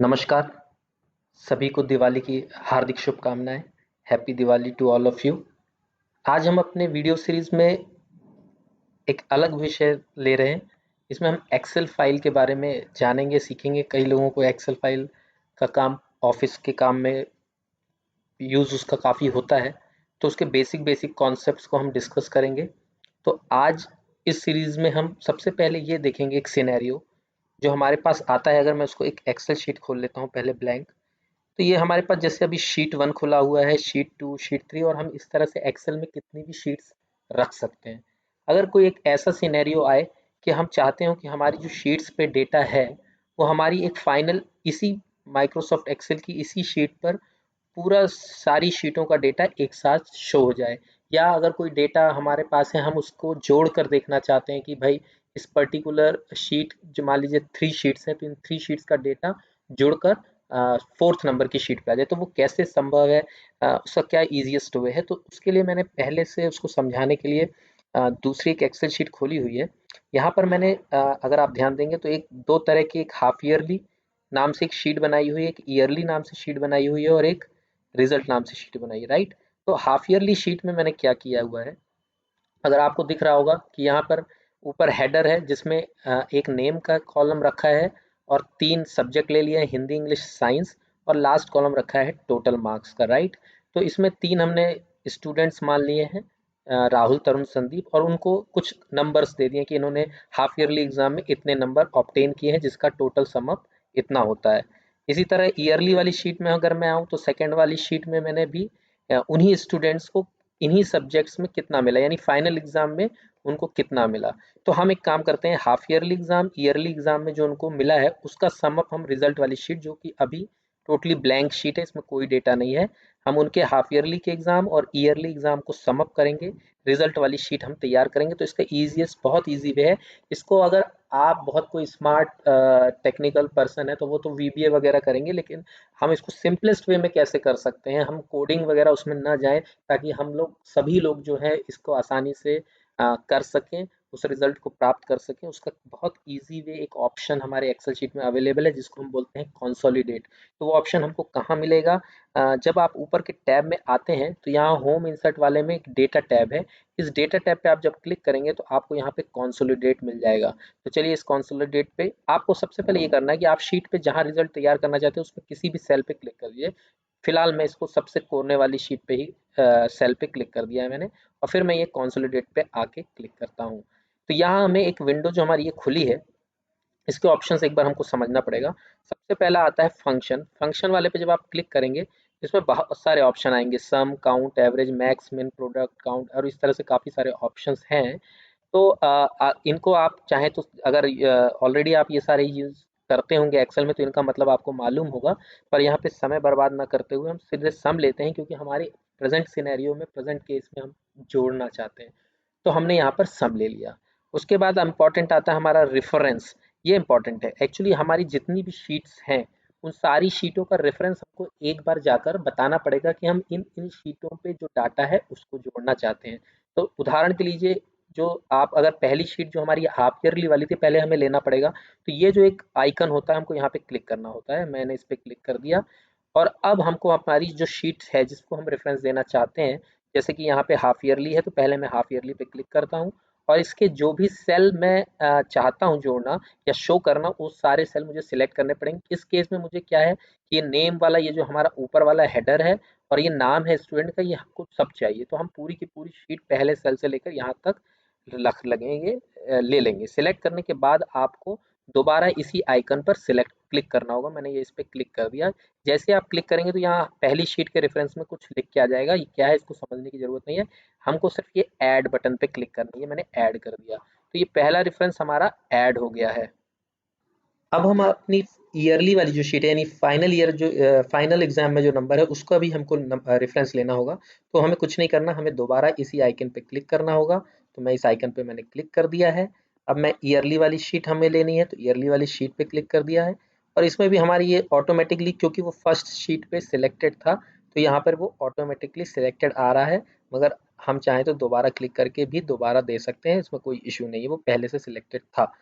नमस्कार, सभी को दिवाली की हार्दिक शुभकामनाएँ। Happy Diwali to all of you. आज हम अपने वीडियो सीरीज़ में एक अलग विषय ले रहे हैं। इसमें हम एक्सेल फ़ाइल के बारे में जानेंगे, सीखेंगे। कई लोगों को एक्सेल फ़ाइल का काम ऑफ़िस के काम में यूज़ उसका काफ़ी होता है, तो उसके बेसिक बेसिक कॉन्सेप्ट्स को हम डिस्कस करेंगे। तो आज इस सीरीज़ में हम सबसे पहले ये देखेंगे एक सिनेरियो जो हमारे पास आता है। अगर मैं उसको एक एक्सेल शीट खोल लेता हूँ पहले ब्लैंक, तो ये हमारे पास जैसे अभी शीट 1 खुला हुआ है, शीट 2, शीट 3 और हम इस तरह से एक्सेल में कितनी भी शीट्स रख सकते हैं। अगर कोई एक ऐसा सिनेरियो आए कि हम चाहते हो कि हमारी जो शीट्स पे डेटा है, वो हमारी एक फाइनल इसी माइक्रोसॉफ्ट एक्सेल की इसी शीट पर पूरा सारी शीटों का डेटा एक साथ शो हो जाए, या अगर कोई डेटा हमारे पास है हम उसको जोड़ कर देखना चाहते हैं कि भाई इस पर्टिकुलर शीट, जो मान लीजिए 3 शीट्स हैं, तो इन 3 शीट्स का डेटा जुड़कर 4th नंबर की शीट पे आ जाए, तो वो कैसे संभव है, उसका क्या ईजिएस्ट वे है। तो उसके लिए मैंने पहले से उसको समझाने के लिए दूसरी एक एक्सेल शीट खोली हुई है। यहाँ पर मैंने अगर आप ध्यान देंगे तो एक दो तरह की, एक हाफ ईयरली नाम से एक शीट बनाई हुई है, एक ईयरली नाम से शीट बनाई हुई है और एक रिजल्ट नाम से शीट बनाई है, राइट। तो हाफ ईयरली शीट में मैंने क्या किया हुआ है, अगर आपको दिख रहा होगा कि यहाँ पर ऊपर हेडर है जिसमें एक नेम का कॉलम रखा है और 3 सब्जेक्ट ले लिया है, हिंदी, इंग्लिश, साइंस, और लास्ट कॉलम रखा है टोटल मार्क्स का, राइट। तो इसमें 3 हमने स्टूडेंट्स मान लिए हैं, राहुल, तरुण, संदीप, और उनको कुछ नंबर्स दे दिए कि इन्होंने हाफ ईयरली एग्जाम में इतने नंबर ऑब्टेन किए हैं जिसका टोटल सम अप इतना होता है। इसी तरह ईयरली वाली शीट में अगर मैं आऊँ तो सेकेंड वाली शीट में मैंने भी उन्हीं स्टूडेंट्स को इन्हीं सब्जेक्ट्स में कितना मिला, यानी फाइनल एग्जाम में उनको कितना मिला। तो हम एक काम करते हैं, half yearly exam, yearly exam में जो उनको मिला है उसका सम अप हम रिजल्ट वाली शीट, जो कि अभी टोटली ब्लैंक शीट है, इसमें कोई डेटा नहीं है, हम उनके हाफ ईयरली के एग्जाम और ईयरली एग्जाम को सम अप करेंगे, रिजल्ट वाली शीट हम तैयार करेंगे। तो इसका ईजिएस्ट, बहुत ईजी वे है। इसको अगर आप बहुत कोई स्मार्ट टेक्निकल पर्सन है तो वो तो वीबीए वगैरह करेंगे, लेकिन हम इसको सिंपलेस्ट वे में कैसे कर सकते हैं, हम कोडिंग वगैरह उसमें ना जाएं, ताकि हम लोग सभी लोग जो है इसको आसानी से कर सकें, उस रिजल्ट को प्राप्त कर सकें। उसका बहुत इजी वे एक ऑप्शन हमारे एक्सेल शीट में अवेलेबल है जिसको हम बोलते हैं कंसोलिडेट। तो वो ऑप्शन हमको कहाँ मिलेगा, जब आप ऊपर के टैब में आते हैं तो यहाँ होम इंसर्ट वाले में एक डेटा टैब है। इस डेटा टैब पे आप जब क्लिक करेंगे तो आपको यहाँ पे कंसोलिडेट मिल जाएगा। तो चलिए इस कंसोलिडेट पे आपको सबसे पहले ये करना है कि आप शीट पे जहाँ रिजल्ट तैयार करना चाहते हैं उसमें किसी भी सेल पे क्लिक कर दीजिए। फिलहाल मैं इसको सबसे कोने वाली शीट पे ही सेल पे क्लिक कर दिया है मैंने, और फिर मैं ये कंसोलिडेट पे आके क्लिक करता हूँ। तो यहाँ हमें एक विंडो जो हमारी ये खुली है, इसके ऑप्शंस एक बार हमको समझना पड़ेगा। सबसे पहला आता है फंक्शन। फंक्शन वाले पे जब आप क्लिक करेंगे, इसमें बहुत सारे ऑप्शन आएंगे, सम, काउंट, एवरेज, मैक्स, मिन, प्रोडक्ट, काउंट, और इस तरह से काफ़ी सारे ऑप्शंस हैं। तो इनको आप चाहें तो, अगर ऑलरेडी आप ये सारे यूज़ करते होंगे एक्सेल में, तो इनका मतलब आपको मालूम होगा। पर यहाँ पे समय बर्बाद ना करते हुए हम सीधे सम लेते हैं, क्योंकि हमारे प्रेजेंट सिनेरियो में, प्रेजेंट केस में हम जोड़ना चाहते हैं। तो हमने यहाँ पर सम ले लिया। उसके बाद इम्पॉर्टेंट आता है हमारा रेफरेंस। ये इम्पॉर्टेंट है एक्चुअली, हमारी जितनी भी शीट्स हैं उन सारी शीटों का रेफरेंस हमको एक बार जाकर बताना पड़ेगा कि हम इन इन शीटों पे जो डाटा है उसको जोड़ना चाहते हैं। तो उदाहरण के लीजिए, जो आप अगर पहली शीट जो हमारी हाफ ईयरली वाली थी, पहले हमें लेना पड़ेगा, तो ये जो एक आइकन होता है हमको यहाँ पे क्लिक करना होता है। मैंने इस पे क्लिक कर दिया, और अब हमको हमारी जो शीट है जिसको हम रेफरेंस देना चाहते हैं, जैसे कि यहाँ पे हाफ ईयरली है, तो पहले मैं हाफ ईयरली पे क्लिक करता हूँ, और इसके जो भी सेल मैं चाहता हूँ जोड़ना या शो करना, वो सारे सेल मुझे सिलेक्ट करने पड़ेंगे। इस केस में मुझे क्या है कि ये नेम वाला, ये जो हमारा ऊपर वाला हेडर है और ये नाम है स्टूडेंट का, ये हमको सब चाहिए। तो हम पूरी की पूरी शीट पहले सेल से लेकर यहाँ तक लख लगेंगे, ले लेंगे। सिलेक्ट करने के बाद आपको दोबारा इसी आइकन पर सिलेक्ट क्लिक करना होगा। मैंने ये इस पे क्लिक कर दिया। जैसे आप क्लिक करेंगे तो यहाँ पहली शीट के रेफरेंस में कुछ लिख के आ जाएगा, ये क्या है इसको समझने की जरूरत नहीं है, हमको सिर्फ ये ऐड बटन पे क्लिक करनी है। मैंने ऐड कर दिया, तो ये पहला रेफरेंस हमारा ऐड हो गया है। अब हम अपनी ईयरली वाली जो शीट है, यानी फाइनल ईयर, जो फाइनल एग्जाम में जो नंबर है उसका भी हमको रेफरेंस लेना होगा। तो हमें कुछ नहीं करना, हमें दोबारा इसी आइकन पे क्लिक करना होगा। तो मैं इस आइकन पे मैंने क्लिक कर दिया है। अब मैं ईयरली वाली शीट हमें लेनी है, तो ईयरली वाली शीट पे क्लिक कर दिया है, और इसमें भी हमारी ये ऑटोमेटिकली, क्योंकि वो फर्स्ट शीट पे सिलेक्टेड था, तो यहाँ पर वो ऑटोमेटिकली सिलेक्टेड आ रहा है। मगर हम चाहें तो दोबारा क्लिक करके भी दोबारा दे सकते हैं, इसमें कोई इशू नहीं है, वो पहले से सिलेक्टेड था।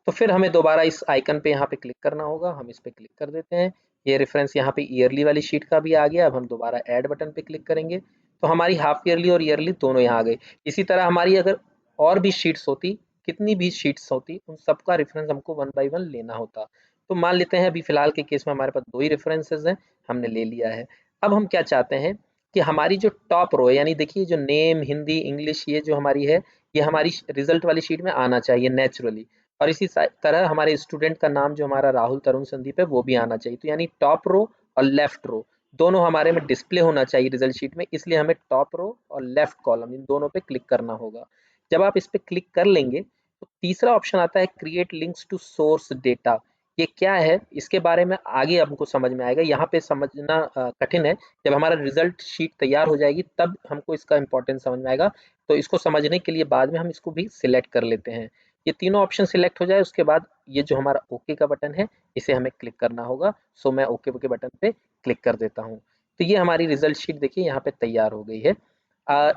तो फिर हमें दोबारा इस आइकन पे यहाँ पे क्लिक करना होगा, हम इस पे क्लिक कर देते हैं। ये रेफरेंस यहाँ पे ईयरली वाली शीट का भी आ गया। अब हम दोबारा ऐड बटन पे क्लिक करेंगे तो हमारी हाफ ईयरली और ईयरली दोनों यहाँ आ गई। इसी तरह हमारी अगर और भी शीट्स होती, कितनी भी शीट्स होती, उन सबका रेफरेंस हमको वन बाय वन लेना होता। तो मान लेते हैं अभी फिलहाल के केस में हमारे पास 2 ही रेफरेंसेस हैं, हमने ले लिया है। अब हम क्या चाहते हैं कि हमारी जो टॉप रो है, यानी देखिए जो नेम, हिंदी, इंग्लिश, ये जो हमारी है, ये हमारी रिजल्ट वाली शीट में आना चाहिए नेचुरली। और इसी तरह हमारे स्टूडेंट का नाम जो हमारा राहुल तरुण संदीप है वो भी आना चाहिए। तो यानी टॉप रो और लेफ्ट रो दोनों हमारे में डिस्प्ले होना चाहिए रिजल्ट शीट में, इसलिए हमें टॉप रो और लेफ्ट कॉलम इन दोनों पे क्लिक करना होगा। जब आप इस पे क्लिक कर लेंगे तो तीसरा ऑप्शन आता है create links to source data. ये क्या है इसके बारे में आगे हमको समझ में आएगा, यहाँ पे समझना कठिन है। जब हमारा रिजल्ट शीट तैयार हो जाएगी तब हमको इसका इंपॉर्टेंस समझ में आएगा। तो इसको समझने के लिए बाद में हम इसको भी सिलेक्ट कर लेते हैं। ये तीनों ऑप्शन सिलेक्ट हो जाए उसके बाद ये जो हमारा ओके का बटन है इसे हमें क्लिक करना होगा। सो मैं ओके के बटन पे क्लिक कर देता हूँ। तो ये हमारी रिजल्ट शीट देखिए यहाँ पे तैयार हो गई है।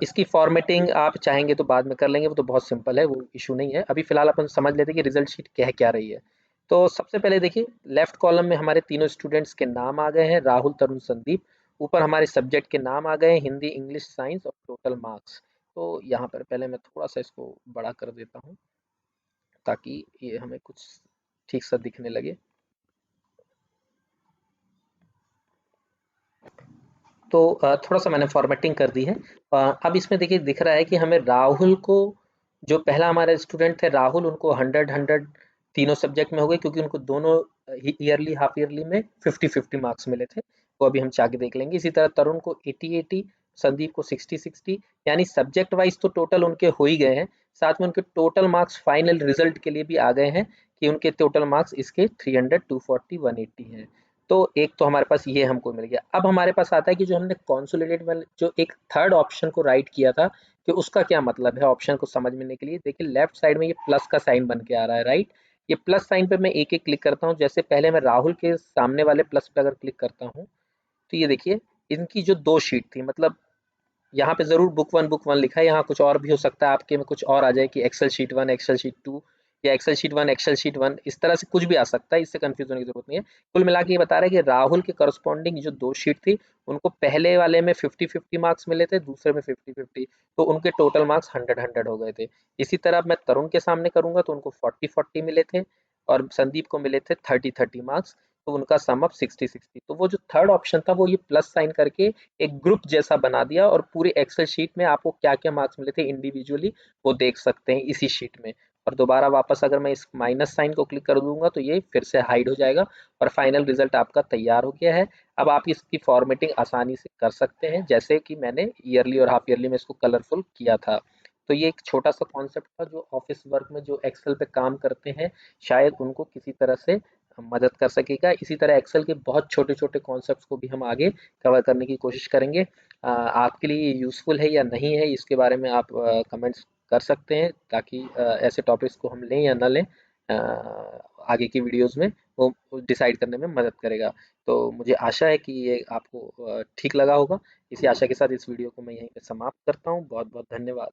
इसकी फॉर्मेटिंग आप चाहेंगे तो बाद में कर लेंगे, वो तो बहुत सिंपल है, वो इशू नहीं है। अभी फिलहाल अपन समझ लेते हैं कि रिजल्ट शीट कह क्या रही है। तो सबसे पहले देखिए लेफ्ट कॉलम में हमारे तीनों स्टूडेंट्स के नाम आ गए हैं, राहुल, तरुण, संदीप। ऊपर हमारे सब्जेक्ट के नाम आ गए हैं, हिंदी, इंग्लिश, साइंस और टोटल मार्क्स। तो यहाँ पर पहले मैं थोड़ा सा इसको बड़ा कर देता हूँ ताकि ये हमें कुछ ठीक सा दिखने लगे। तो थोड़ा सा मैंने फॉर्मेटिंग कर दी है। अब इसमें देखिए दिख रहा है कि हमें राहुल को, जो पहला हमारे स्टूडेंट थे राहुल, उनको 100 तीनों सब्जेक्ट में हो गए क्योंकि उनको दोनों ईयरली हाफ ईयरली में 50-50 मार्क्स मिले थे। वो अभी हम चाह के देख लेंगे। इसी तरह तरुण को 80-80, संदीप को 60-60, यानी सब्जेक्ट वाइज तो टोटल उनके हो ही गए हैं, साथ में उनके टोटल मार्क्स फाइनल रिजल्ट के लिए भी आ गए हैं कि उनके टोटल मार्क्स इसके 300, 240, 180 हैं। तो एक तो हमारे पास ये हमको मिल गया। अब हमारे पास आता है कि जो हमने कॉन्सोलिडेट वाले जो एक थर्ड ऑप्शन को राइट किया था कि उसका क्या मतलब है। ऑप्शन को समझने के लिए देखिए लेफ्ट साइड में ये प्लस का साइन बन के आ रहा है, राइट। ये प्लस साइन पे मैं एक एक क्लिक करता हूँ। जैसे पहले मैं राहुल के सामने वाले प्लस पे अगर क्लिक करता हूँ तो ये देखिए इनकी जो 2 शीट थी, मतलब यहाँ पे ज़रूर बुक 1 लिखा है, यहाँ कुछ और भी हो सकता है, आपके में कुछ और आ जाए कि एक्सेल शीट 1, एक्सेल शीट 2 या एक्सेल शीट 1, एक्सेल शीट 1, इस तरह से कुछ भी आ सकता है, इससे कंफ्यूज होने की ज़रूरत नहीं है। कुल मिला के ये बता रहा है कि राहुल के करस्पॉन्डिंग जो 2 शीट थी, उनको पहले वाले में 50-50 मार्क्स मिले थे, दूसरे में 50-50, तो उनके टोटल मार्क्स 100-100 हो गए थे। इसी तरह मैं तरुण के सामने करूँगा तो उनको 40-40 मिले थे और संदीप को मिले थे 30-30 मार्क्स, तो उनका सम अप 60-60। तो वो जो थर्ड ऑप्शन था वो ये प्लस साइन करके एक ग्रुप जैसा बना दिया और पूरी एक्सेल शीट में आपको क्या-क्या मार्क्स मिले थे इंडिविजुअली वो देख सकते हैं इसी शीट में। और दोबारा वापस अगर मैं इस माइनस साइन को क्लिक कर दूंगा तो ये फिर से हाइड हो जाएगा और फाइनल रिजल्ट आपका तैयार हो गया है। अब आप इसकी फॉर्मेटिंग आसानी से कर सकते हैं जैसे कि मैंने ईयरली और हाफ ईयरली में इसको कलरफुल किया था। तो ये एक छोटा सा कॉन्सेप्ट था जो ऑफिस वर्क में जो एक्सेल पे काम करते हैं शायद उनको किसी तरह से मदद कर सकेगा। इसी तरह एक्सेल के बहुत छोटे-छोटे कॉन्सेप्ट्स को भी हम आगे कवर करने की कोशिश करेंगे। आपके लिए यूज़फुल है या नहीं है इसके बारे में आप कमेंट्स कर सकते हैं ताकि ऐसे टॉपिक्स को हम लें या ना लें आगे की वीडियोज़ में वो डिसाइड करने में मदद करेगा। तो मुझे आशा है कि ये आपको ठीक लगा होगा। इसी आशा के साथ इस वीडियो को मैं यहीं पे समाप्त करता हूँ। बहुत-बहुत धन्यवाद।